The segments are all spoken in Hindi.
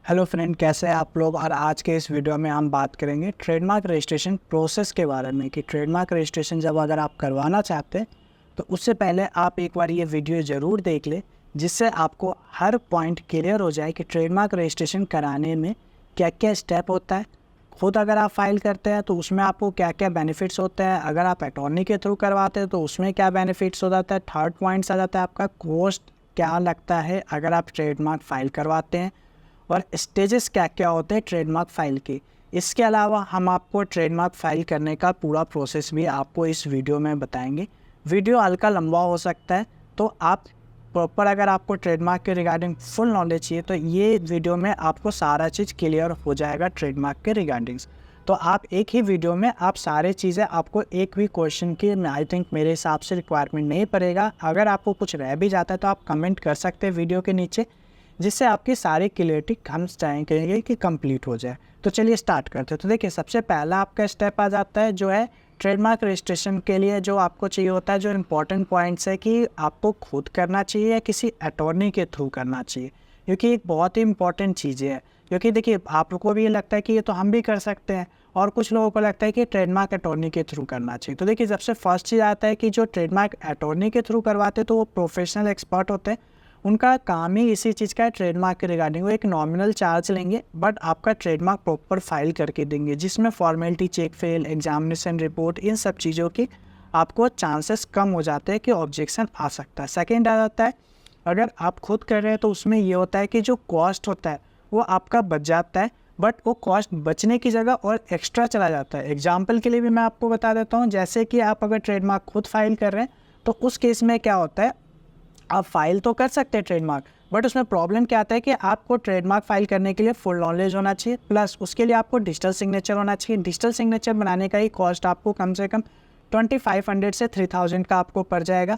हेलो फ्रेंड, कैसे हैं आप लोग। और आज के इस वीडियो में हम बात करेंगे ट्रेडमार्क रजिस्ट्रेशन प्रोसेस के बारे में कि ट्रेडमार्क रजिस्ट्रेशन जब अगर आप करवाना चाहते हैं तो उससे पहले आप एक बार ये वीडियो ज़रूर देख लें, जिससे आपको हर पॉइंट क्लियर हो जाए कि ट्रेडमार्क रजिस्ट्रेशन कराने में क्या क्या स्टेप होता है। खुद अगर आप फाइल करते हैं तो उसमें आपको क्या क्या बेनिफिट्स होते हैं, अगर आप अटॉर्नी के थ्रू करवाते हैं तो उसमें क्या बेनिफिट्स हो जाता है। थर्ड पॉइंट्स आ जाता है आपका कॉस्ट क्या लगता है अगर आप ट्रेडमार्क फाइल करवाते हैं, और स्टेजेस क्या क्या होते हैं ट्रेडमार्क फाइल के। इसके अलावा हम आपको ट्रेडमार्क फाइल करने का पूरा प्रोसेस भी आपको इस वीडियो में बताएंगे। वीडियो हल्का लंबा हो सकता है, तो आप प्रॉपर अगर आपको ट्रेडमार्क के रिगार्डिंग फुल नॉलेज चाहिए तो ये वीडियो में आपको सारा चीज़ क्लियर हो जाएगा ट्रेडमार्क के रिगार्डिंग्स। तो आप एक ही वीडियो में आप सारी चीज़ें, आपको एक भी क्वेश्चन की आई थिंक मेरे हिसाब से रिक्वायरमेंट नहीं पड़ेगा। अगर आपको कुछ रह भी जाता है तो आप कमेंट कर सकते हैं वीडियो के नीचे, जिससे आपकी सारी क्लियरिटी हम चाहेंगे कि कंप्लीट हो जाए। तो चलिए स्टार्ट करते हैं। तो देखिए, सबसे पहला आपका स्टेप आ जाता है जो है ट्रेडमार्क रजिस्ट्रेशन के लिए जो आपको चाहिए होता है, जो इम्पोर्टेंट पॉइंट्स है कि आपको खुद करना चाहिए या किसी अटॉर्नी के थ्रू करना चाहिए, क्योंकि एक बहुत ही इंपॉर्टेंट चीज़ें है। क्योंकि देखिए, आप लोगों को भी ये लगता है कि ये तो हम भी कर सकते हैं, और कुछ लोगों को लगता है कि ट्रेडमार्क अटॉर्नी के थ्रू करना चाहिए। तो देखिए, सबसे फर्स्ट चीज़ आता है कि जो ट्रेडमार्क अटॉर्नी के थ्रू करवाते हैं तो वो प्रोफेशनल एक्सपर्ट होते हैं। उनका काम ही इसी चीज़ का है, ट्रेडमार्क के रिगार्डिंग। वो एक नॉमिनल चार्ज लेंगे, बट आपका ट्रेडमार्क प्रॉपर फाइल करके देंगे, जिसमें formality check, fail, examination report, इन सब चीज़ों की आपको चांसेस कम हो जाते हैं कि ऑब्जेक्शन आ सकता है। सेकेंड आ जाता है, अगर आप खुद कर रहे हैं तो उसमें ये होता है कि जो कॉस्ट होता है वो आपका बच जाता है, बट वो कॉस्ट बचने की जगह और एक्स्ट्रा चला जाता है। एग्जाम्पल के लिए भी मैं आपको बता देता हूँ, जैसे कि आप अगर ट्रेडमार्क खुद फाइल कर रहे हैं तो उस केस में क्या होता है, आप फाइल तो कर सकते हैं ट्रेडमार्क, बट उसमें प्रॉब्लम क्या आता है कि आपको ट्रेडमार्क फाइल करने के लिए फुल नॉलेज होना चाहिए, प्लस उसके लिए आपको डिजिटल सिग्नेचर होना चाहिए। डिजिटल सिग्नेचर बनाने का ही कॉस्ट आपको कम से कम 2500 से 3000 का आपको पड़ जाएगा।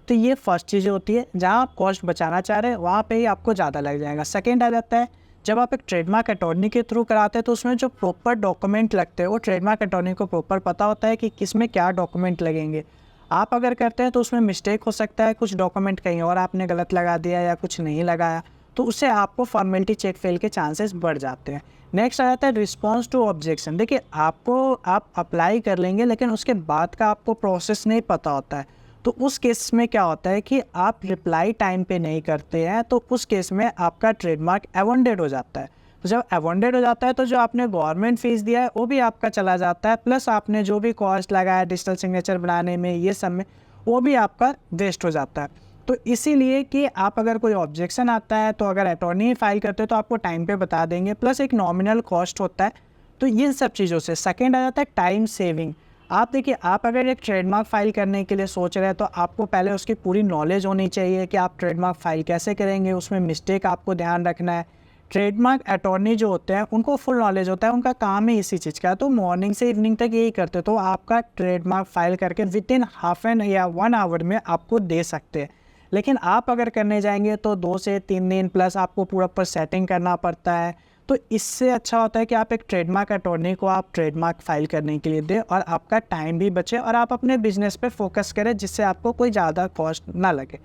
तो ये फर्स्ट चीज़ होती है, जहाँ आप कॉस्ट बचाना चाह रहे हैं वहाँ पे ही आपको ज़्यादा लग जाएगा। सेकेंड आ जाता है, जब आप एक ट्रेडमार्क अटॉर्नी के थ्रू कराते हैं तो उसमें जो प्रॉपर डॉक्यूमेंट लगते हैं वो ट्रेडमार्क अटॉर्नी को प्रॉपर पता होता है कि किस में क्या डॉक्यूमेंट लगेंगे। आप अगर करते हैं तो उसमें मिस्टेक हो सकता है, कुछ डॉक्यूमेंट कहीं और आपने गलत लगा दिया या कुछ नहीं लगाया, तो उससे आपको फॉर्मेलिटी चेक फेल के चांसेस बढ़ जाते हैं। नेक्स्ट आ जाता है रिस्पॉन्स टू ऑब्जेक्शन। देखिए, आप अप्लाई कर लेंगे, लेकिन उसके बाद का आपको प्रोसेस नहीं पता होता है, तो उस केस में क्या होता है कि आप रिप्लाई टाइम पे नहीं करते हैं, तो उस केस में आपका ट्रेडमार्क एवॉइडेड हो जाता है। तो जब एवॉइडेड हो जाता है तो जो आपने गवर्नमेंट फीस दिया है वो भी आपका चला जाता है, प्लस आपने जो भी कॉस्ट लगाया डिजिटल सिग्नेचर बनाने में, ये सब में, वो भी आपका वेस्ट हो जाता है। तो इसीलिए कि आप अगर कोई ऑब्जेक्शन आता है तो अगर अटॉर्नी फाइल करते हो तो आपको टाइम पे बता देंगे, प्लस एक नॉमिनल कॉस्ट होता है। तो इन सब चीज़ों से सेकेंड आ जाता है टाइम सेविंग। आप देखिए, आप अगर एक ट्रेडमार्क फाइल करने के लिए सोच रहे हैं तो आपको पहले उसकी पूरी नॉलेज होनी चाहिए कि आप ट्रेडमार्क फाइल कैसे करेंगे, उसमें मिस्टेक आपको ध्यान रखना है। ट्रेडमार्क अटॉर्नी जो होते हैं उनको फुल नॉलेज होता है, उनका काम ही इसी चीज़ का है, तो मॉर्निंग से इवनिंग तक यही करते, तो आपका ट्रेडमार्क फाइल करके विद इन हाफ एन या 1 आवर में आपको दे सकते हैं। लेकिन आप अगर करने जाएंगे तो 2 से 3 दिन प्लस आपको पूरा पर सेटिंग करना पड़ता है। तो इससे अच्छा होता है कि आप एक ट्रेडमार्क अटॉर्नी को आप ट्रेडमार्क फाइल करने के लिए दें, और आपका टाइम भी बचे और आप अपने बिजनेस पे फोकस करें, जिससे आपको कोई ज़्यादा कॉस्ट ना लगे।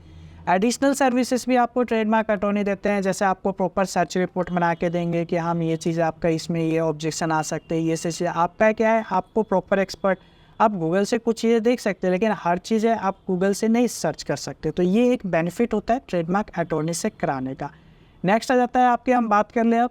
एडिशनल सर्विसेज भी आपको ट्रेडमार्क अटॉर्नी देते हैं, जैसे आपको प्रॉपर सर्च रिपोर्ट बना के देंगे कि हम ये चीज़ आपका इसमें ये ऑब्जेक्शन आ सकते हैं, ये चीज़ आपका क्या है, आपको प्रॉपर एक्सपर्ट। आप गूगल से कुछ चीज़ें देख सकते हैं, लेकिन हर चीज़ है आप गूगल से नहीं सर्च कर सकते। तो ये एक बेनिफिट होता है ट्रेडमार्क अटॉर्नी से कराने का। नेक्स्ट आ जाता है आपकी, हम बात कर ले अब,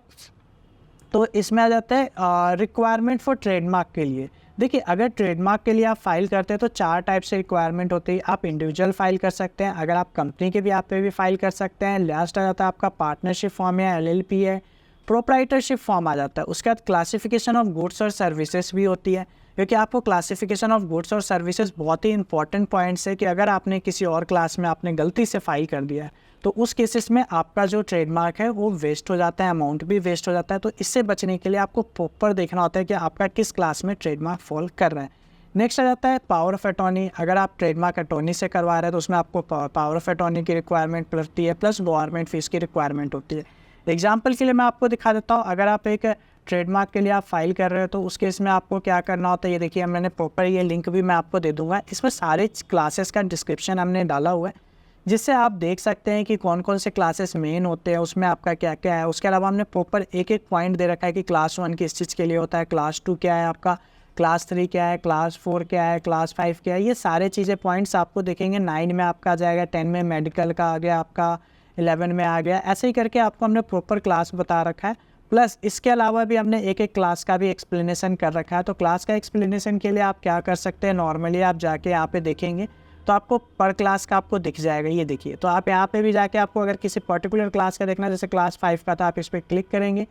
तो इसमें आ जाता है रिक्वायरमेंट फॉर ट्रेडमार्क के लिए। देखिए, अगर ट्रेडमार्क के लिए आप फाइल करते हैं तो 4 टाइप से रिक्वायरमेंट होती है। आप इंडिविजुअल फाइल कर सकते हैं, अगर आप कंपनी के भी आप पे भी फाइल कर सकते हैं। लास्ट आ जाता है आपका पार्टनरशिप फॉर्म है, LLP है, प्रोप्राइटरशिप फॉर्म आ जाता है। उसके बाद क्लासिफिकेशन ऑफ गुड्स और सर्विसेज भी होती है, क्योंकि आपको क्लासिफिकेशन ऑफ गुड्स और सर्विसेज बहुत ही इंपॉर्टेंट पॉइंट्स है कि अगर आपने किसी और क्लास में आपने गलती से फाइल कर दिया है तो उस केसेस में आपका जो ट्रेडमार्क है वो वेस्ट हो जाता है, अमाउंट भी वेस्ट हो जाता है। तो इससे बचने के लिए आपको प्रॉपर देखना होता है कि आपका किस क्लास में ट्रेडमार्क फॉल कर रहा है। नेक्स्ट आ जाता है पावर ऑफ अटॉर्नी। अगर आप ट्रेडमार्क अटॉर्नी से करवा रहे हैं तो उसमें आपको पावर ऑफ अटॉर्नी की रिक्वायरमेंट पड़ती है, प्लस गवर्नमेंट फीस की रिक्वायरमेंट होती है। एग्जाम्पल के लिए मैं आपको दिखा देता हूँ, अगर आप एक ट्रेडमार्क के लिए आप फाइल कर रहे हो तो उस केस में आपको क्या करना होता है, ये देखिए मैंने प्रॉपर ये लिंक भी मैं आपको दे दूंगा, इसमें सारे क्लासेस का डिस्क्रिप्शन हमने डाला हुआ है। जिससे आप देख सकते हैं कि कौन कौन से क्लासेस मेन होते हैं, उसमें आपका क्या क्या है। उसके अलावा हमने प्रॉपर एक एक पॉइंट दे रखा है कि क्लास 1 किस चीज़ के लिए होता है, क्लास 2 क्या है आपका, क्लास 3 क्या है, क्लास 4 क्या है, क्लास 5 क्या है। ये सारे चीज़ें पॉइंट्स आपको दिखेंगे। 9 में आपका आ जाएगा, 10 में मेडिकल का आ गया आपका, 11 में आ गया। ऐसे ही करके आपको हमने प्रॉपर क्लास बता रखा है। प्लस इसके अलावा भी हमने एक एक क्लास का भी एक्सप्लेनेशन कर रखा है। तो क्लास का एक्सप्लेनेशन के लिए आप क्या कर सकते हैं, नॉर्मली आप जाके यहाँ पे देखेंगे तो आपको पर क्लास का आपको दिख जाएगा, ये देखिए। तो आप यहाँ पे भी जाके आपको अगर किसी पर्टिकुलर क्लास का देखना है, जैसे क्लास 5 का था, आप इस पर क्लिक करेंगे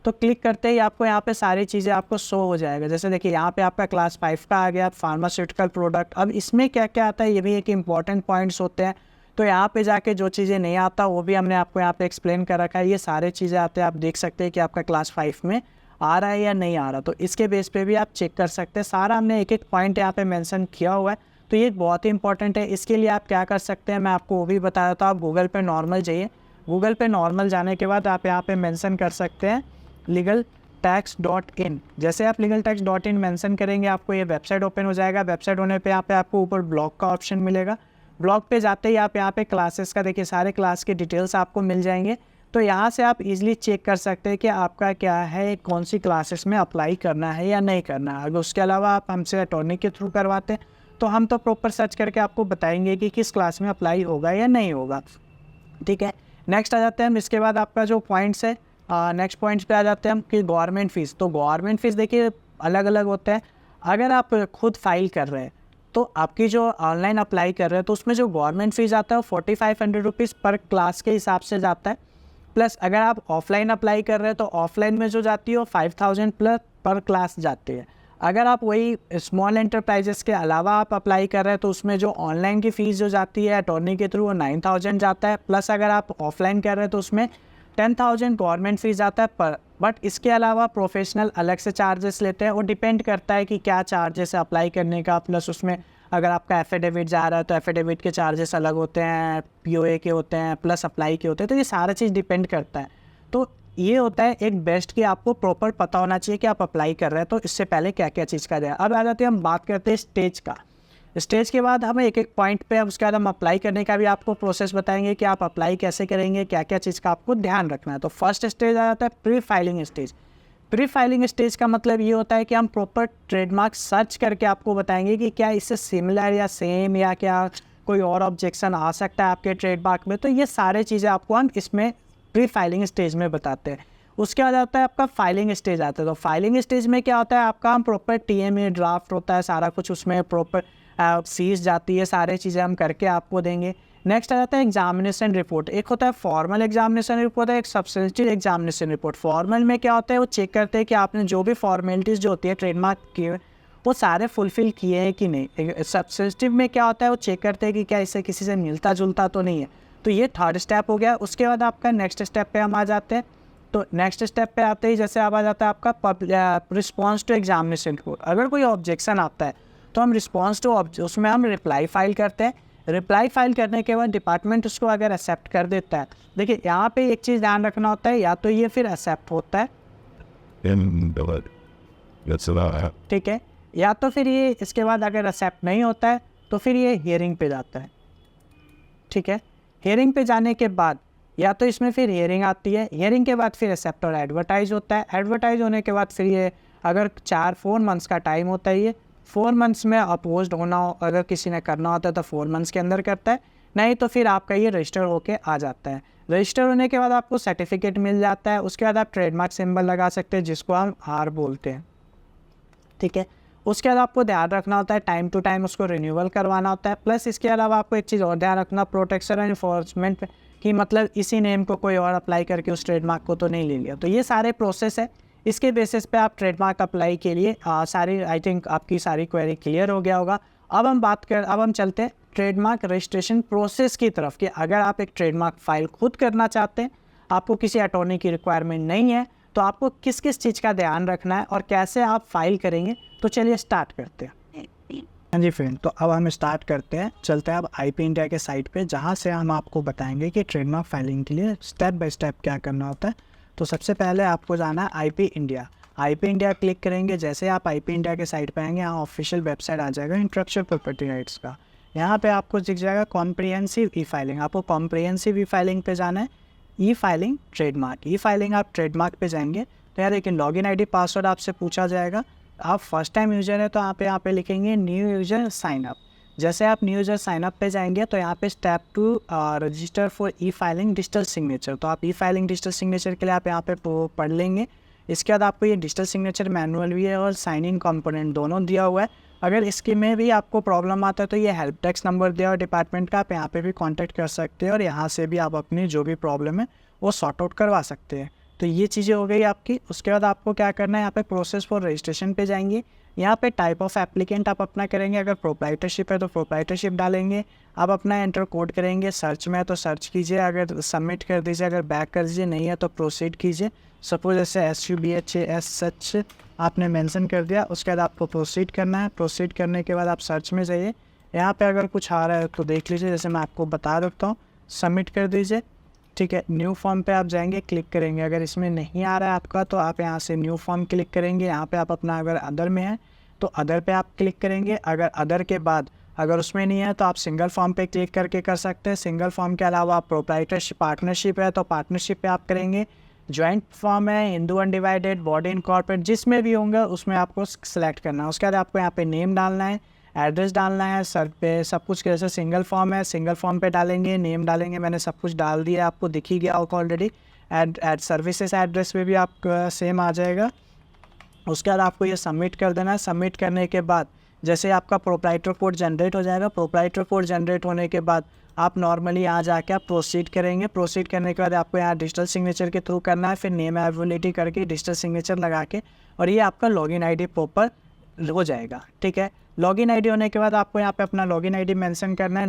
तो क्लिक करते ही आपको यहाँ पे सारी चीज़ें आपको शो हो जाएगा। जैसे देखिए यहाँ पे आपका क्लास 5 का आ गया, फार्मास्यूटिकल प्रोडक्ट। अब इसमें क्या क्या आता है, ये भी एक इंपॉर्टेंट पॉइंट्स होते हैं। तो यहाँ पे जाके जो चीज़ें नहीं आता वो भी हमने आपको यहाँ पे एक्सप्लेन कर रखा है। ये सारे चीज़ें आते हैं, आप देख सकते हैं कि आपका क्लास 5 में आ रहा है या नहीं आ रहा। तो इसके बेस पे भी आप चेक कर सकते हैं। सारा हमने एक एक पॉइंट यहाँ पे मेंशन किया हुआ है। तो ये बहुत ही इंपॉर्टेंट है। इसके लिए आप क्या कर सकते हैं, मैं आपको वो भी बताया था। आप गूगल पे नॉर्मल जाइए। गूगल पे नॉर्मल जाने के बाद आप यहाँ पे मेंशन कर सकते हैं legaltax.in। जैसे आप legaltax.in मेंशन करेंगे, आपको ये वेबसाइट ओपन हो जाएगा। वेबसाइट होने पे यहाँ पे आपको ऊपर ब्लॉग का ऑप्शन मिलेगा। ब्लॉग पे जाते ही आप यहाँ पे क्लासेस का देखिए, सारे क्लास के डिटेल्स आपको मिल जाएंगे। तो यहाँ से आप इजीली चेक कर सकते हैं कि आपका क्या है, कौन सी क्लासेस में अप्लाई करना है या नहीं करना है। अगर उसके अलावा आप हमसे अटॉर्नी के थ्रू करवाते हैं तो हम तो प्रॉपर सर्च करके आपको बताएंगे कि किस क्लास में अप्लाई होगा या नहीं होगा। ठीक है, नेक्स्ट आ जाते हैं हम। इसके बाद आपका जो पॉइंट्स है, नेक्स्ट पॉइंट्स पे आ जाते हैं हम कि गवर्नमेंट फ़ीस। तो गवर्नमेंट फ़ीस देखिए अलग अलग होते हैं। अगर आप खुद फाइल कर रहे हैं तो आपकी जो ऑनलाइन अप्लाई कर रहे हैं तो उसमें जो गवर्नमेंट फ़ीस आता है वो 4500 रुपीज़ पर क्लास के हिसाब से जाता है। प्लस अगर आप ऑफलाइन अप्लाई कर रहे हैं तो ऑफलाइन में जो जाती है वो 5000 प्लस पर क्लास जाती है। अगर आप वही स्मॉल एंटरप्राइजेस के अलावा आप अप्लाई कर रहे हैं तो उसमें जो ऑनलाइन की फ़ीस जो जाती है अटॉर्नी के थ्रू वो 9000 जाता है। प्लस अगर आप ऑफलाइन कर रहे हैं तो उसमें 10,000 गवर्नमेंट फ़ीस आता है पर। बट इसके अलावा प्रोफेशनल अलग से चार्जेस लेते हैं। वो डिपेंड करता है कि क्या चार्जेस है अप्लाई करने का। प्लस उसमें अगर आपका एफिडेविट जा रहा है तो एफिडेविट के चार्जेस अलग होते हैं, पीओए के होते हैं, प्लस अप्लाई के होते हैं। तो ये सारा चीज़ डिपेंड करता है। तो ये होता है एक बेस्ट कि आपको प्रॉपर पता होना चाहिए कि आप अप्लाई कर रहे हैं तो इससे पहले क्या क्या चीज़ का जाए। अब आ जाते हैं हम बात करते हैं स्टेज का। स्टेज के बाद हम एक एक पॉइंट पे, उसके बाद हम अप्लाई करने का भी आपको प्रोसेस बताएंगे कि आप अप्लाई कैसे करेंगे, क्या क्या चीज़ का आपको ध्यान रखना है। तो फर्स्ट स्टेज आ जाता है pre filing stage. Pre filing stage का मतलब ये होता है कि हम प्रॉपर ट्रेडमार्क सर्च करके आपको बताएंगे कि क्या इससे सिमिलर या सेम या क्या कोई और ऑब्जेक्शन आ सकता है आपके ट्रेडमार्क में। तो ये सारे चीज़ें आपको हम इसमें प्री फाइलिंग स्टेज में बताते हैं। उसके बाद आता है आपका फाइलिंग स्टेज आता है। तो फाइलिंग स्टेज में क्या होता है, आपका हम प्रॉपर टीएमए ड्राफ्ट होता है, सारा कुछ उसमें प्रॉपर सीज जाती है, सारे चीज़ें हम करके आपको देंगे। नेक्स्ट आ जाता है एग्जामिनेशन रिपोर्ट। एक होता है फॉर्मल एग्जामिनेशन रिपोर्ट है, एक सब्सटेंटिव एग्जामिनेशन रिपोर्ट। फॉर्मल में क्या होता है, वो चेक करते हैं कि आपने जो भी फॉर्मेलिटीज़ जो होती है ट्रेडमार्क की वो सारे फुलफ़िल किए हैं कि नहीं। सब्सटेंटिव में क्या होता है, वो चेक करते हैं कि क्या इससे किसी से मिलता जुलता तो नहीं है। तो ये थर्ड स्टेप हो गया। उसके बाद आपका नेक्स्ट स्टेप पे हम आ जाते हैं। तो नेक्स्ट स्टेप पे आते ही जैसे अब आ जाता है आपका रिस्पॉन्स टू एग्जामिनेशन रिपोर्ट। अगर कोई ऑब्जेक्शन आता है तो हम रिस्पॉन्स टू उसमें हम रिप्लाई फाइल करते हैं। रिप्लाई फाइल करने के बाद डिपार्टमेंट उसको अगर एक्सेप्ट कर देता है, देखिए यहाँ पे एक चीज़ ध्यान रखना होता है, या तो ये फिर एक्सेप्ट होता है, ठीक है, या तो फिर ये इसके बाद अगर एक्सेप्ट नहीं होता है तो फिर ये हियरिंग पे जाता है। ठीक है, हियरिंग पे जाने के बाद या तो इसमें फिर हियरिंग आती है, हियरिंग के बाद फिर एक्सेप्ट और एडवर्टाइज होता है। एडवर्टाइज होने के बाद फिर ये अगर 4 मंथ्स का टाइम होता है, ये 4 मंथ्स में अपोज्ड होना हो, अगर किसी ने करना होता है तो 4 मंथ्स के अंदर करता है, नहीं तो फिर आपका ये रजिस्टर होके आ जाता है। रजिस्टर होने के बाद आपको सर्टिफिकेट मिल जाता है। उसके बाद आप ट्रेडमार्क सिंबल लगा सकते हैं जिसको हम आर बोलते हैं। ठीक है, उसके बाद आपको ध्यान रखना होता है टाइम टू टाइम उसको रिन्यूअल करवाना होता है। प्लस इसके अलावा आपको एक चीज़ और ध्यान रखना, प्रोटेक्शन एंड इन्फोर्समेंट कि मतलब इसी नेम को कोई और अप्लाई करके उस ट्रेडमार्क को तो नहीं ले लिया। तो ये सारे प्रोसेस है, इसके बेसिस पे आप ट्रेडमार्क अप्लाई के लिए सारी, आई थिंक आपकी सारी क्वेरी क्लियर हो गया होगा। अब हम चलते हैं ट्रेडमार्क रजिस्ट्रेशन प्रोसेस की तरफ कि अगर आप एक ट्रेडमार्क फाइल खुद करना चाहते हैं, आपको किसी अटॉर्नी की रिक्वायरमेंट नहीं है, तो आपको किस किस चीज़ का ध्यान रखना है और कैसे आप फाइल करेंगे। तो चलिए स्टार्ट करते हैं। हाँ जी फ्रेंड, तो अब हम स्टार्ट करते हैं। चलते हैं अब IP इंडिया के साइट पे, जहाँ से हम आपको बताएंगे कि ट्रेडमार्क फाइलिंग के लिए स्टेप बाय स्टेप क्या करना होता है। तो सबसे पहले आपको जाना है IP India. IP India click करेंगे। जैसे आप IP इंडिया के साइट पे आएंगे, यहाँ ऑफिशियल वेबसाइट आ जाएगा इंटेलेक्चुअल प्रॉपर्टी राइट्स का। यहाँ पे आपको दिख जाएगा कॉम्प्रिहेंसिव ई फाइलिंग। आपको कॉम्प्रिहेंसिव ई फाइलिंग पे जाना है, ई फाइलिंग ट्रेडमार्क। ई फाइलिंग आप ट्रेडमार्क पे जाएंगे तो यार देखिए लॉगिन आईडी पासवर्ड आपसे पूछा जाएगा। आप फर्स्ट टाइम यूजर है तो आप यहाँ पे लिखेंगे न्यू यूजर साइन अप। जैसे आप न्यू यूजर साइन अप पे जाएंगे तो यहाँ पे step 2 register for E filing digital signature. तो आप ई फाइलिंग डिजिटल सिग्नेचर के लिए आप यहाँ पे पढ़ लेंगे। इसके बाद आपको ये डिजिटल सिग्नेचर मैनुअल भी है और साइन इन कंपोनेंट दोनों दिया हुआ है। अगर इसके में भी आपको प्रॉब्लम आता है तो ये हेल्प डेस्क नंबर दिया हुआ डिपार्टमेंट का, आप यहाँ पे भी कांटेक्ट कर सकते हैं और यहाँ से भी आप अपनी जो भी प्रॉब्लम है वो सॉर्ट आउट करवा सकते हैं। तो ये चीज़ें हो गई आपकी। उसके बाद आपको क्या करना है, यहाँ पे प्रोसेस फॉर रजिस्ट्रेशन पे जाएंगे। यहाँ पे टाइप ऑफ एप्लीकेंट आप अपना करेंगे, अगर प्रोप्राइटरशिप है तो प्रोप्राइटरशिप डालेंगे। आप अपना एंटर कोड करेंगे, सर्च में है तो सर्च कीजिए, अगर सबमिट कर दीजिए, अगर बैक कर दीजिए, नहीं है तो प्रोसीड कीजिए। सपोज जैसे SUBHAS आपने मेंशन कर दिया, उसके बाद आपको प्रोसीड करना है। प्रोसीड करने के बाद आप सर्च में जाइए, यहाँ पे अगर कुछ आ रहा है तो देख लीजिए, जैसे मैं आपको बता देता हूँ, सबमिट कर दीजिए। ठीक है, न्यू फॉर्म पे आप जाएंगे, क्लिक करेंगे। अगर इसमें नहीं आ रहा है आपका तो आप यहाँ से न्यू फॉर्म क्लिक करेंगे। यहाँ पे आप अपना अगर अदर में है तो अदर पे आप क्लिक करेंगे। अगर अदर के बाद अगर उसमें नहीं है तो आप सिंगल फॉर्म पे क्लिक करके कर सकते हैं। सिंगल फॉर्म के अलावा आप प्रोप्राइटरशिप पार्टनरशिप है तो पार्टनरशिप पे आप करेंगे। जॉइंट फॉर्म है, हिंदू अनडिवाइडेड, बॉडी इनकॉर्पोरेट, जिसमें भी होंगे उसमें आपको सेलेक्ट करना है। उसके बाद आपको यहाँ पे नेम डालना है, एड्रेस डालना है, सर पे सब कुछ। जैसे सिंगल फॉर्म है, सिंगल फॉर्म पे डालेंगे, नेम डालेंगे, मैंने सब कुछ डाल दिया, आपको दिख ही गया होगा ऑलरेडी। एड सर्विसेज एड्रेस पे भी आप सेम आ जाएगा। उसके बाद आपको ये सबमिट कर देना है। सबमिट करने के बाद जैसे आपका प्रोप्राइटर कोड जनरेट हो जाएगा, प्रोप्राइटर कोड जनरेट होने के बाद आप नॉर्मली यहाँ जाके आप प्रोसीड करेंगे। प्रोसीड करने के बाद आपको यहाँ डिजिटल सिग्नेचर के थ्रू करना है, फिर नेम एबिलिटी करके डिजिटल सिग्नेचर लगा के, और ये आपका लॉगिन आईडी प्रॉपर हो जाएगा। ठीक है, लॉगिन आईडी होने के बाद आपको यहाँ पे अपना लॉगिन आईडी मेंशन करना है।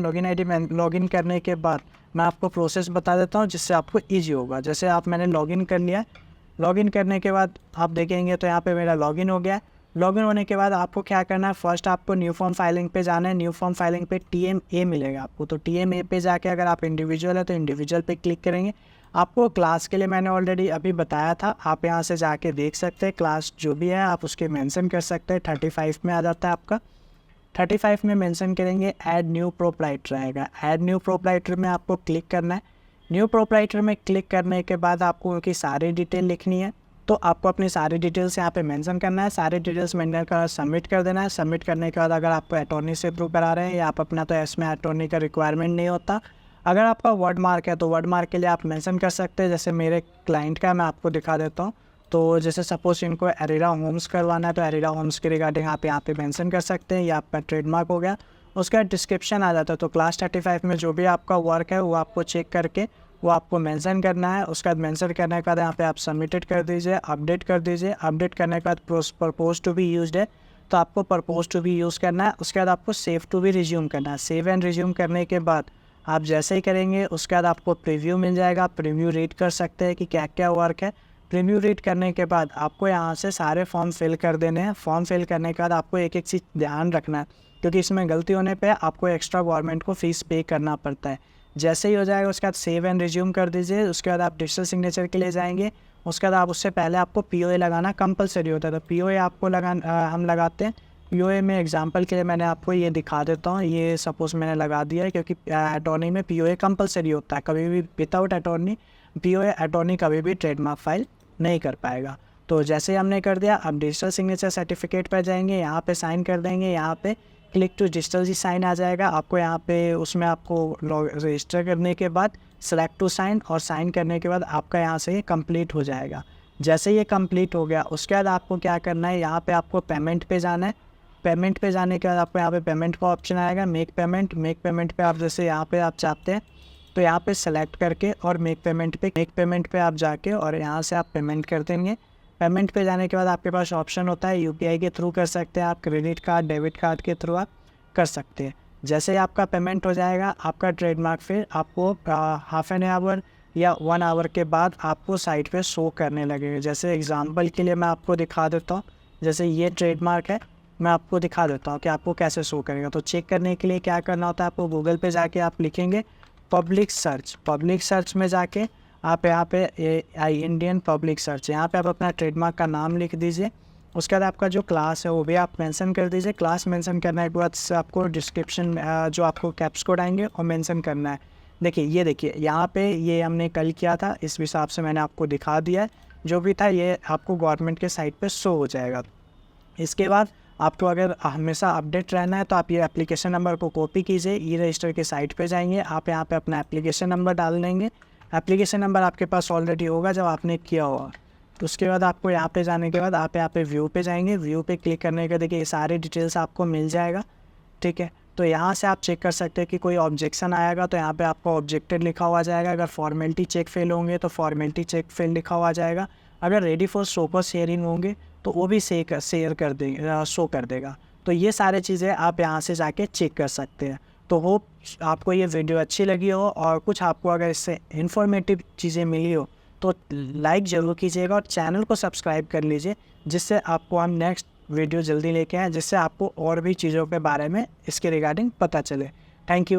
लॉगिन करने के बाद मैं आपको प्रोसेस बता देता हूँ जिससे आपको ईजी होगा। जैसे आप मैंने लॉगिन कर लिया, लॉगिन करने के बाद आप देखेंगे तो यहाँ पे मेरा लॉगिन हो गया। लॉगिन होने के बाद आपको क्या करना है, फर्स्ट आपको न्यू फॉर्म फाइलिंग पे जाना है। न्यू फॉर्म फाइलिंग पे TMA मिलेगा आपको, तो TMA पे जाके अगर आप इंडिविजुअल है तो इंडिविजुअल पे क्लिक करेंगे। आपको क्लास के लिए मैंने ऑलरेडी अभी बताया था, आप यहाँ से जाके देख सकते हैं। क्लास जो भी है आप उसके मेंशन कर सकते हैं। 35 में आ जाता है आपका, 35 में मेंशन करेंगे, ऐड न्यू प्रोप्राइटर आएगा। ऐड न्यू प्रोप्राइटर में आपको क्लिक करना है। न्यू प्रोप्राइटर में क्लिक करने के बाद आपको उनकी सारी डिटेल लिखनी है, तो आपको अपनी सारी डिटेल्स यहाँ पे मेंशन करना है। सारी डिटेल्स मेंशन कर सबमिट कर देना है। सबमिट करने के बाद अगर आपको अटॉर्नी से थ्रू करा रहे हैं या आप अपना, तो इसमें अटॉर्नी का रिक्वायरमेंट नहीं होता। अगर आपका वर्ड मार्क है तो वर्ड मार्क के लिए आप मेंशन कर सकते हैं। जैसे मेरे क्लाइंट का मैं आपको दिखा देता हूँ, तो जैसे सपोज इनको एरिरा होम्स करवाना है तो एरिरा होम्स के रिगार्डिंग आप यहाँ पे मेंशन कर सकते हैं, ये आपका ट्रेडमार्क हो गया। उसका डिस्क्रिप्शन आ जाता है, तो क्लास 35 में जो भी आपका वर्क है वो आपको चेक करके वो आपको मेंशन करना है। उसके बाद मेंशन करने के बाद यहाँ पे आप सबमिटेड कर दीजिए, अपडेट कर दीजिए। अपडेट करने के बाद परपोज टू बी यूज्ड है तो आपको परपोज टू बी यूज़ करना है। उसके बाद आपको सेव टू बी रिज्यूम करना है। सेव एंड रिज्यूम करने के बाद आप जैसे ही करेंगे उसके बाद आपको प्रीव्यू मिल जाएगा। आप प्रीव्यू रीड कर सकते हैं कि क्या क्या वर्क है। प्रीव्यू रीड करने के बाद आपको यहाँ से सारे फॉर्म फिल कर देने हैं। फॉर्म फिल करने के बाद आपको एक एक चीज़ ध्यान रखना है, क्योंकि इसमें गलती होने पे आपको एक्स्ट्रा गवर्नमेंट को फीस पे करना पड़ता है। जैसे ही हो जाएगा उसके बाद सेव एंड रिज्यूम कर दीजिए। उसके बाद आप डिजिटल सिग्नेचर के लिए जाएंगे। उसके बाद आप उससे पहले आपको POA लगाना कंपलसरी होता है, तो POA आपको हम लगाते हैं। POA में एग्जांपल के लिए मैंने आपको ये दिखा देता हूँ। ये सपोज़ मैंने लगा दिया है, क्योंकि अटॉर्नी में POA कंपलसरी होता है। कभी भी विदाउट अटॉर्नी POA अटॉर्नी कभी भी ट्रेडमार्क फाइल नहीं कर पाएगा। तो जैसे हमने कर दिया, अब डिजिटल सिग्नेचर सर्टिफिकेट पर जाएंगे, यहाँ पे साइन कर देंगे। यहाँ पे क्लिक टू डिजिटल जी साइन आ जाएगा आपको। यहाँ पे उसमें आपको रजिस्टर करने के बाद सेलेक्ट टू साइन, और साइन करने के बाद आपका यहाँ से ये कंप्लीट हो जाएगा। जैसे ये कंप्लीट हो गया उसके बाद आपको क्या करना है, यहाँ पे आपको पेमेंट पे जाना है। पेमेंट पे जाने के बाद आपको यहाँ पे पेमेंट का ऑप्शन आएगा, मेक पेमेंट। मेक पेमेंट पे आप जैसे यहाँ पे आप चाहते हैं तो यहाँ पे सेलेक्ट करके और मेक पेमेंट पे आप जाके और यहाँ से आप पेमेंट कर देंगे। पेमेंट पे जाने के बाद आपके पास ऑप्शन होता है UPI के थ्रू कर सकते हैं आप, क्रेडिट कार्ड, डेबिट कार्ड के थ्रू आप कर सकते हैं। जैसे ही आपका पेमेंट हो जाएगा, आपका ट्रेडमार्क फिर आपको हाफ एन आवर या 1 आवर के बाद आपको साइट पे शो करने लगेगा। जैसे एग्जांपल के लिए मैं आपको दिखा देता हूँ, जैसे ये ट्रेडमार्क है, मैं आपको दिखा देता हूँ कि आपको कैसे शो करेगा। तो चेक करने के लिए क्या करना होता है, आपको गूगल पे जाके आप लिखेंगे पब्लिक सर्च में जाके आप यहाँ पे इंडियन पब्लिक सर्च, यहाँ पे आप अपना ट्रेडमार्क का नाम लिख दीजिए। उसके बाद आपका जो क्लास है वो भी आप मेंशन कर दीजिए। क्लास मेंशन करने के बाद से आपको डिस्क्रिप्शन में जो आपको कैप्स कोड आएंगे और मेंशन करना है। देखिए यहाँ पे ये हमने कल किया था, इस हिसाब से मैंने आपको दिखा दिया है। जो भी था ये आपको गवर्नमेंट के साइट पे शो हो जाएगा। इसके बाद आपको अगर हमेशा अपडेट रहना है तो आप ये एप्लीकेशन नंबर को कॉपी कीजिए, ई रजिस्टर के साइट पे जाएंगे, आप यहाँ पे अपना एप्लीकेशन नंबर डाल देंगे। एप्लीकेशन नंबर आपके पास ऑलरेडी होगा जब आपने किया होगा। तो उसके बाद आपको यहाँ पे जाने के बाद आप यहाँ पे व्यू पे जाएंगे। व्यू पे क्लिक करने के देखिए ये सारे डिटेल्स आपको मिल जाएगा, ठीक है। तो यहाँ से आप चेक कर सकते हैं कि कोई ऑब्जेक्शन आएगा तो यहाँ पे आपको ऑब्जेक्टेड लिखा हुआ जाएगा। अगर फॉर्मेलिटी चेक फेल होंगे तो फॉर्मेलिटी चेक फेल लिखा हुआ जाएगा। अगर रेडी फॉर शो पर शेयरिंग होंगे तो वो भी शेयर कर देंगे, शो कर देगा। तो ये सारी चीज़ें आप यहाँ से जाके चेक कर सकते हैं। तो होप आपको ये वीडियो अच्छी लगी हो और कुछ आपको अगर इससे इन्फॉर्मेटिव चीज़ें मिली हो तो लाइक ज़रूर कीजिएगा और चैनल को सब्सक्राइब कर लीजिए, जिससे आपको हम नेक्स्ट वीडियो जल्दी लेके आएँ, जिससे आपको और भी चीज़ों के बारे में इसके रिगार्डिंग पता चले। Thank you.